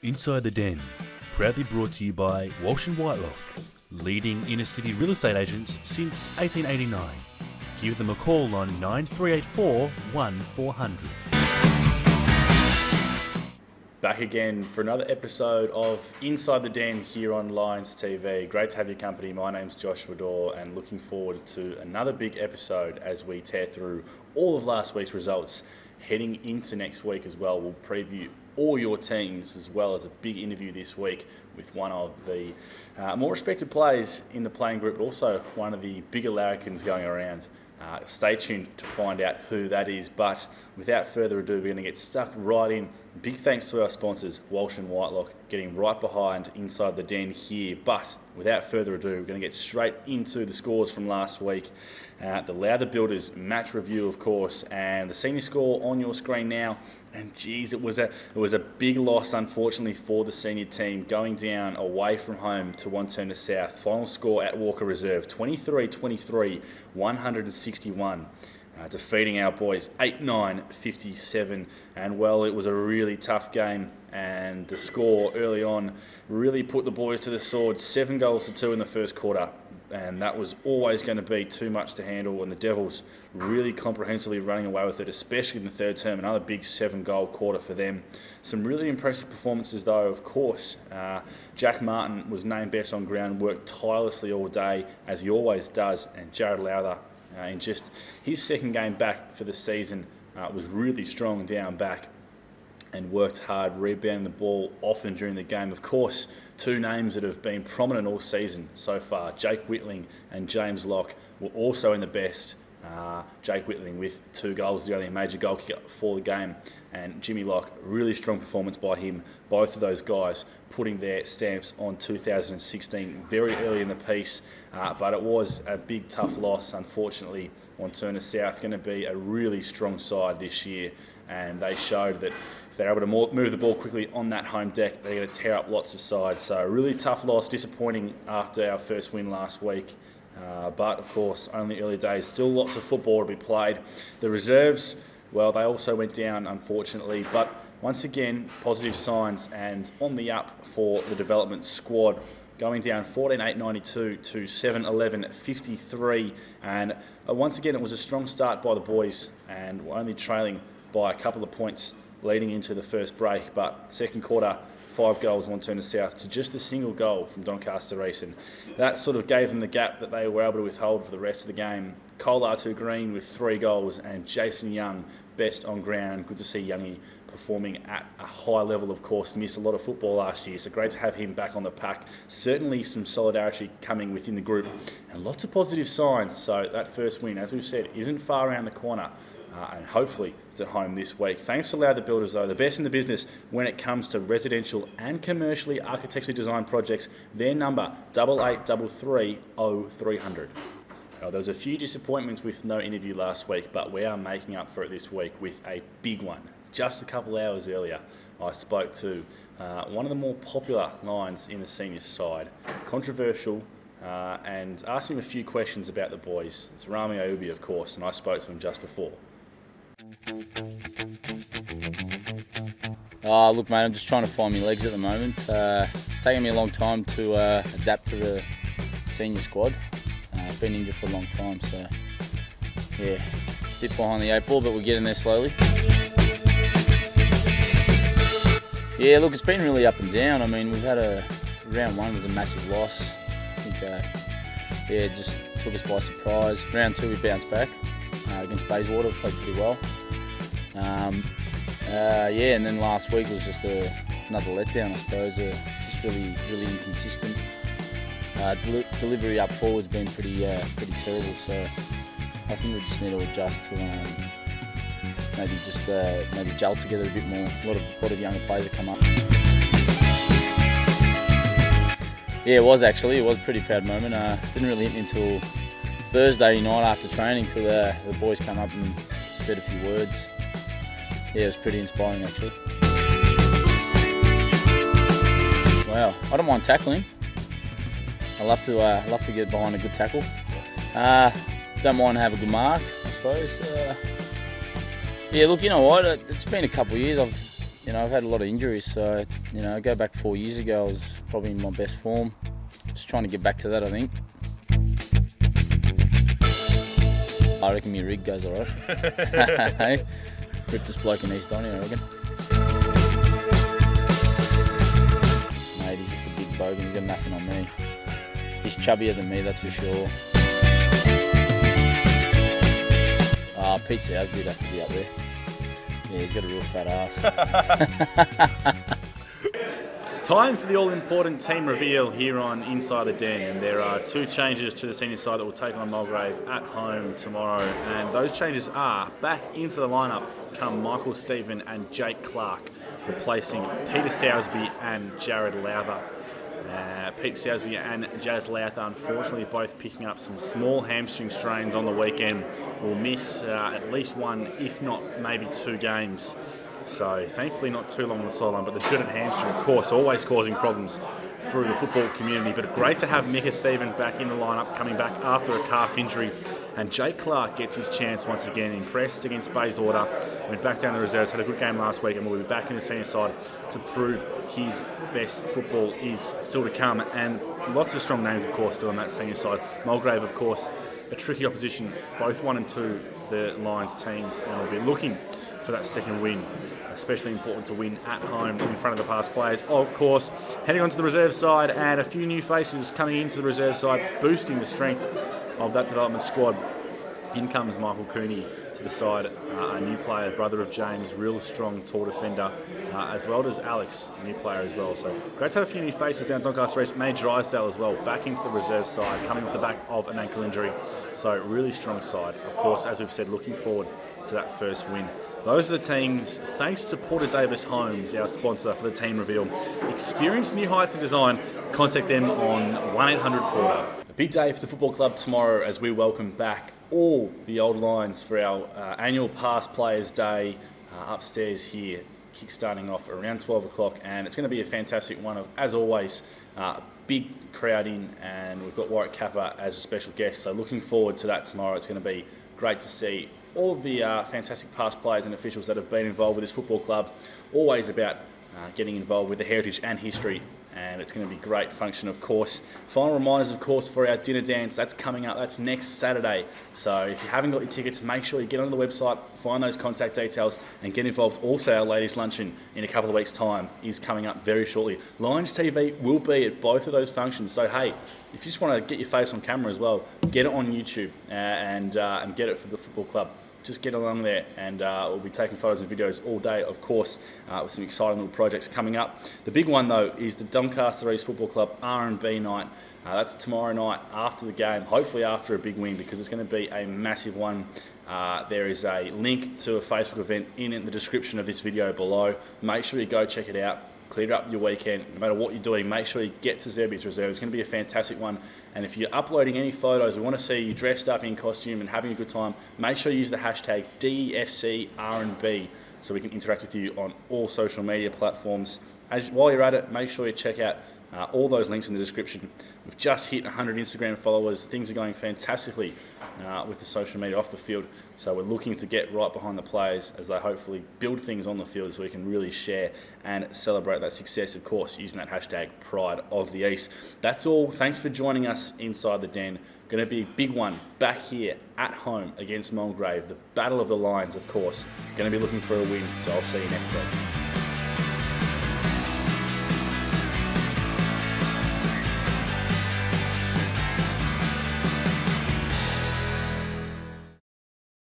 Inside the Den, proudly brought to you by Walsh & Whitelock, leading inner-city real estate agents since 1889. Give them a call on 9384 1400. Back again for another episode of Inside the Den here on Lions TV. Great to have your company. My name's Joshua Dorr and looking forward to another big episode as we tear through all of last week's results. Heading into next week as well, we'll preview all your teams as well as a big interview this week with one of the more respected players in the playing group, but also one of the bigger larrikins going around. Stay tuned to find out who that is, but without further ado, we're going to get stuck right in. Big thanks to our sponsors, Walsh & Whitelock, getting right behind Inside the Den here. But without further ado, we're going to get straight into the scores from last week. The Lowther Builders match review, of course, and the senior score on your screen now. And geez, it was a big loss, unfortunately, for the senior team, going down away from home to Doncaster South. Final score at Walker Reserve, 23-23, 161. Defeating our boys 8-9-57, and well, it was a really tough game, and the score early on really put the boys to the sword. 7-2 in the first quarter, and that was always going to be too much to handle, and the Devils really comprehensively running away with it, especially in the third term. Another big 7-goal quarter for them. Some really impressive performances though, of course. Jack Martin was named best on ground, worked tirelessly all day as he always does, and Jared Lowther in just his second game back for the season was really strong down back and worked hard, rebounding the ball often during the game. Of course, two names that have been prominent all season so far, Jake Whitling and James Locke, were also in the best. Jake Whitling with 2 goals, the only major goal kicker for the game, and Jimmy Locke, really strong performance by him. Both of those guys putting their stamps on 2016 very early in the piece, but it was a big tough loss, unfortunately. Doncaster South going to be a really strong side this year, and they showed that if they're able to move the ball quickly on that home deck, they're going to tear up lots of sides. So a really tough loss, disappointing after our first win last week. But of course, only early days, still lots of football to be played. The reserves, well, they also went down, unfortunately, but once again, positive signs and on the up for the development squad, going down 14-8-92 to 7-11-53, and once again, it was a strong start by the boys, and we're only trailing by a couple of points leading into the first break, but second quarter, 5 goals Doncaster South to just a single goal from Doncaster East, and that sort of gave them the gap that they were able to withhold for the rest of the game. Cole R2 Green with 3 goals and Jason Young best on ground. Good to see Youngie performing at a high level, of course. Missed a lot of football last year, so great to have him back on the pack. Certainly some solidarity coming within the group and lots of positive signs. So that first win, as we've said, isn't far around the corner. And hopefully it's at home this week. Thanks to Lowther Builders, though, the best in the business when it comes to residential and commercially architecturally designed projects. Their number, 8833 0300. There was a few disappointments with no interview last week, but we are making up for it this week with a big one. Just a couple hours earlier, I spoke to one of the more popular lines in the senior side, controversial, and asked him a few questions about the boys. It's Rami Ayubi, of course, and I spoke to him just before. Look, mate, I'm just trying to find my legs at the moment. It's taken me a long time to adapt to the senior squad. I've been injured for a long time, so yeah, a bit behind the 8 ball, but we're getting there slowly. Yeah, look, it's been really up and down. I mean, we've had round 1 was a massive loss. I think, it just took us by surprise. Round 2, we bounced back against Bayswater, played pretty well. And then last week was just another letdown, I suppose. Just really inconsistent. Delivery up forward's been pretty terrible. So I think we just need to adjust to maybe gel together a bit more. A lot of younger players have come up. Yeah, it was actually. It was a pretty proud moment. Didn't really hit me until Thursday night after training, till the boys come up and said a few words. Yeah, it was pretty inspiring actually. Wow, I don't mind tackling. I love to get behind a good tackle. Don't mind having a good mark, I suppose. Yeah, look, you know what? It's been a couple of years. I've had a lot of injuries, so, I go back 4 years ago, I was probably in my best form. Just trying to get back to that, I think. I reckon my rig goes alright. Hey, ripped bloke in East Donny, I reckon. Mate, he's just a big bogan, he's got nothing on me. He's chubbier than me, that's for sure. Pete Sowersby'd have to be up there. Yeah, he's got a real fat ass. It's time for the all-important team reveal here on Inside the Den, and there are 2 changes to the senior side that will take on Mulgrave at home tomorrow, and those changes are back into the lineup come Michael Stephen and Jake Clark, replacing Peter Sowersby and Jared Lowther. Pete Sowersby and Jazz Lowther, unfortunately, both picking up some small hamstring strains on the weekend, will miss at least 1, if not maybe 2 games. So thankfully not too long on the sideline, but the dreaded hamstring, of course, always causing problems through the football community. But great to have Micah Stephen back in the lineup, coming back after a calf injury. And Jake Clark gets his chance once again, impressed against Bayswater, went back down the reserves, had a good game last week, and will be back in the senior side to prove his best football is still to come. And lots of strong names, of course, still on that senior side. Mulgrave, of course, a tricky opposition, both 1 and 2, the Lions teams, and will be looking for that second win. Especially important to win at home in front of the past players. Of course, heading on to the reserve side, and a few new faces coming into the reserve side, boosting the strength of that development squad. In comes Michael Cooney to the side, a new player, brother of James, real strong, tall defender, as well as Alex, a new player as well. So great to have a few new faces down Doncaster East. May Drysdale as well, back into the reserve side, coming off the back of an ankle injury. So really strong side. Of course, as we've said, looking forward to that first win. Those are the teams, thanks to Porter Davis Homes, our sponsor for the team reveal. Experience new heights of design, contact them on 1-800-PORTER. A big day for the football club tomorrow as we welcome back all the old Lions for our annual Past Players Day upstairs here, kick-starting off around 12 o'clock, and it's going to be a fantastic one of, as always, big crowd in, and we've got Warwick Kappa as a special guest, so looking forward to that tomorrow. It's going to be great to see all of the fantastic past players and officials that have been involved with this football club, always about getting involved with the heritage and history, and it's going to be great function, of course. Final reminders, of course, for our dinner dance. That's coming up. That's next Saturday. So if you haven't got your tickets, make sure you get onto the website, find those contact details, and get involved. Also, our ladies' luncheon in a couple of weeks' time is coming up very shortly. Lions TV will be at both of those functions. So, hey, if you just want to get your face on camera as well, get it on YouTube and get it for the football club. Just get along there, and we'll be taking photos and videos all day, of course, with some exciting little projects coming up. The big one, though, is the Doncaster East Football Club R&B night. That's tomorrow night after the game, hopefully after a big win, because it's going to be a massive one. There is a link to a Facebook event in the description of this video below. Make sure you go check it out. Clear up your weekend. No matter what you're doing, make sure you get to Zerby's Reserve. It's going to be a fantastic one. And if you're uploading any photos, we want to see you dressed up in costume and having a good time. Make sure you use the hashtag DEFCRNB so we can interact with you on all social media platforms. While you're at it, make sure you check out all those links in the description. We've just hit 100 Instagram followers. Things are going fantastically with the social media off the field. So we're looking to get right behind the players as they hopefully build things on the field so we can really share and celebrate that success, of course, using that hashtag Pride of the East. That's all. Thanks for joining us inside the Den. Going to be a big one back here at home against Mulgrave. The Battle of the Lions, of course. Going to be looking for a win. So I'll see you next week.